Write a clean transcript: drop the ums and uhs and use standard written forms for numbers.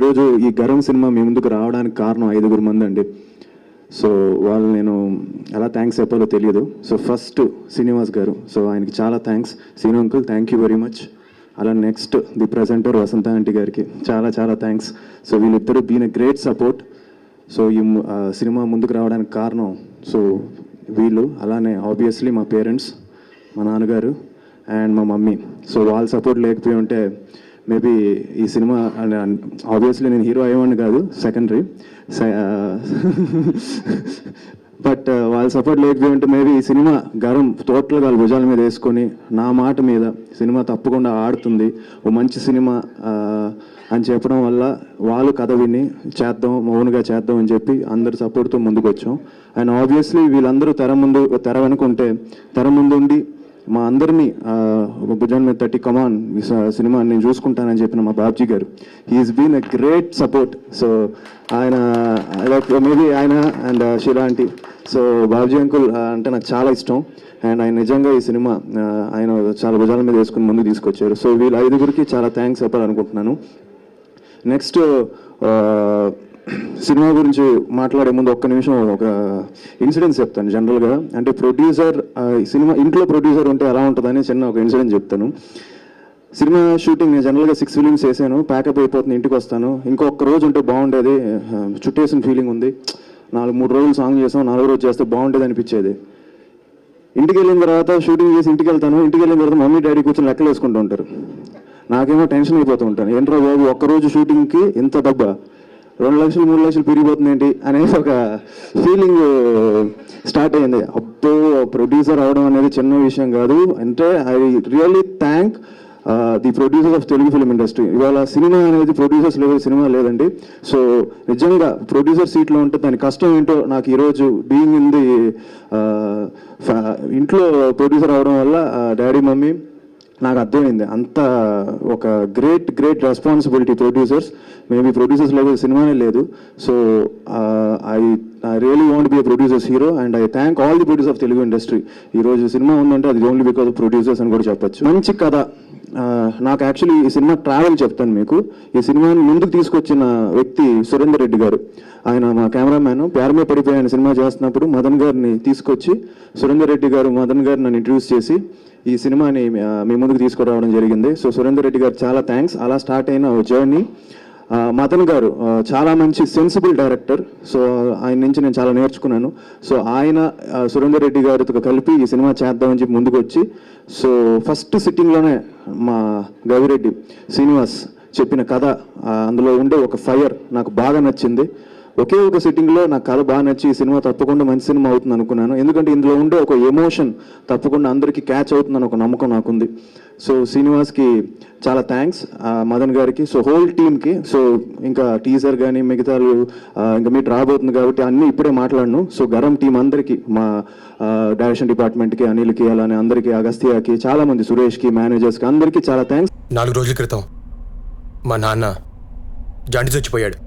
ఈరోజు ఈ గరం సినిమా మీ ముందుకు రావడానికి కారణం 5 మంది అండి. సో వాళ్ళు నేను ఎలా థ్యాంక్స్ చెప్పాలో తెలియదు. సో ఫస్ట్ శ్రీనివాస్ గారు, సో ఆయనకి చాలా thanks. Srinu uncle thank you very much. అలా next the presenter Vasantha aunty గారికి చాలా చాలా థ్యాంక్స్. సో వీళ్ళిద్దరూ been a great support. So ఈ సినిమా ముందుకు రావడానికి కారణం సో వీళ్ళు, అలానే ఆబ్వియస్లీ మా పేరెంట్స్, మా నాన్నగారు అండ్ మా మమ్మీ. సో వాళ్ళ సపోర్ట్ లేకపోయి ఉంటే మేబీ ఈ సినిమా ఆబ్వియస్లీ నేను హీరో అయ్యేవాడిని కాదు, సెకండరీ. బట్ వాళ్ళ సపోర్ట్ లేకపోయి ఉంటే మేబీ ఈ సినిమా గరం టోటల్గా వాళ్ళ భుజాల మీద వేసుకొని నా మాట మీద సినిమా తప్పకుండా ఆడుతుంది, ఓ మంచి సినిమా అని చెప్పడం వల్ల వాళ్ళు కథ విని చేద్దాం, మౌనుగా చేద్దాం అని చెప్పి అందరి సపోర్ట్తో ముందుకు వచ్చాం. అండ్ ఆబ్వియస్లీ వీళ్ళందరూ తెర వెనుకుంటే తెర ముందుండి మా అందరినీ భుజాల మీద తట్టి కమాన్ సినిమా నేను చూసుకుంటానని చెప్పిన మా బాబ్జీ గారు, he's been a great support. So ఆయన మేబీ ఆయన and Sheela aunty. So Babji uncle అంటే నాకు చాలా ఇష్టం అండ్ ఆయన నిజంగా ఈ సినిమా ఆయన చాలా భుజాల మీద వేసుకుని ముందుకు తీసుకొచ్చారు. సో వీళ్ళ 5గురికి చాలా థ్యాంక్స్ చెప్పాలనుకుంటున్నాను. నెక్స్ట్ సినిమా గురించి మాట్లాడే ముందు ఒక్క నిమిషం ఒక ఇన్సిడెంట్స్ చెప్తాను. జనరల్గా అంటే ప్రొడ్యూసర్ సినిమా ఇంట్లో ప్రొడ్యూసర్ ఉంటే ఎలా ఉంటుందని చిన్న ఒక ఇన్సిడెంట్ చెప్తాను. సినిమా షూటింగ్ నేను జనరల్గా 6 ఫిలిమ్స్ వేసాను, ప్యాకప్ అయిపోతుంది, ఇంటికి వస్తాను. ఇంకొక రోజు ఉంటే బాగుండేది, చుట్టేసిన ఫీలింగ్ ఉంది. 3 రోజులు సాంగ్ చేసాం, 4వ రోజు చేస్తే బాగుండేది అనిపించేది. ఇంటికి వెళ్ళిన తర్వాత షూటింగ్ చేసి ఇంటికి వెళ్తాను. ఇంటికి వెళ్ళిన తర్వాత మమ్మీ డాడీ కూర్చొని లెక్కలు వేసుకుంటూ ఉంటారు. నాకేమో టెన్షన్ అయిపోతూ ఉంటాను, ఏంట్రా బాబు ఒక్కరోజు షూటింగ్కి ఇంత డబ్బా, 2 లక్షలు 3 లక్షలు పెరిగిపోతుంది ఏంటి అనేసి ఒక ఫీలింగ్ స్టార్ట్ అయింది. అబ్బో ప్రొడ్యూసర్ అవడం అనేది చిన్న విషయం కాదు. అంటే I really thank the producers of Telugu film industry. ఇవాళ సినిమా అనేది ప్రొడ్యూసర్స్ లెవెల్ సినిమా లేదండి. సో నిజంగా ప్రొడ్యూసర్ సీట్లో ఉంటే దాని కష్టం ఏంటో నాకు ఈరోజు బీయింగ్ ఇన్ ది ఇంట్లో ప్రొడ్యూసర్ అవడం వల్ల డాడీ మమ్మీ నాకు అర్థమైంది. అంత ఒక great responsibility producers. Maybe producers level సినిమానే లేదు. So I really want be a producers hero and I thank all the producer of Telugu industry. ఈరోజు సినిమా ఉందంటే అది ఓన్లీ బికాస్ ఆఫ్ ప్రొడ్యూసర్స్ అని కూడా చెప్పచ్చు. మంచి కథ. నాకు యాక్చువల్లీ ఈ సినిమా ట్రావెల్ చెప్తాను మీకు. ఈ సినిమాని ముందుకు తీసుకొచ్చిన వ్యక్తి సురేందర్ రెడ్డి గారు. ఆయన మా కెమెరామ్యాన్. ప్యారమే పడిపోయి ఆయన సినిమా చేస్తున్నప్పుడు మదన్ గారిని తీసుకొచ్చి సురేందర్ రెడ్డి గారు మదన్ గారు నన్ను ఇంట్రడ్యూస్ చేసి ఈ సినిమాని మీ ముందుకు తీసుకురావడం జరిగింది. సో సురేందర్ రెడ్డి గారు చాలా థ్యాంక్స్. అలా స్టార్ట్ అయిన జర్నీ. మదన్ గారు చాలా మంచి సెన్సిబుల్ డైరెక్టర్. సో ఆయన నుంచి నేను చాలా నేర్చుకున్నాను. సో ఆయన సురేందర్ రెడ్డి గారితో కలిపి ఈ సినిమా చేద్దామని చెప్పి ముందుకు వచ్చి, సో ఫస్ట్ సిట్టింగ్లోనే మా గవిరెడ్డి శ్రీనివాస్ చెప్పిన కథ, అందులో ఉండే ఒక ఫైర్ నాకు బాగా నచ్చింది. ఒకే ఒక సిట్టింగ్లో నాకు కథ బాగా నచ్చి ఈ సినిమా తప్పకుండా మంచి సినిమా అవుతుంది అనుకున్నాను. ఎందుకంటే ఇందులో ఉండే ఒక ఎమోషన్ తప్పకుండా అందరికీ క్యాచ్ అవుతుందని ఒక నమ్మకం నాకుంది. సో శ్రీనివాస్కి చాలా థ్యాంక్స్, మదన్ గారికి, సో హోల్ టీమ్కి. సో ఇంకా టీజర్ కానీ మిగతా ఇంకా మీట్ రాబోతుంది కాబట్టి అన్నీ ఇప్పుడే మాట్లాడను. సో గరం టీం అందరికీ, మా డైరెక్షన్ డిపార్ట్మెంట్కి, అనిల్కి, అలానే అందరికీ, అగస్త్యాకి, చాలామంది, సురేష్కి, మేనేజర్స్కి అందరికీ చాలా థ్యాంక్స్. 4 రోజుల క్రితం మా నాన్న జాండీస్ వచ్చిపోయాడు.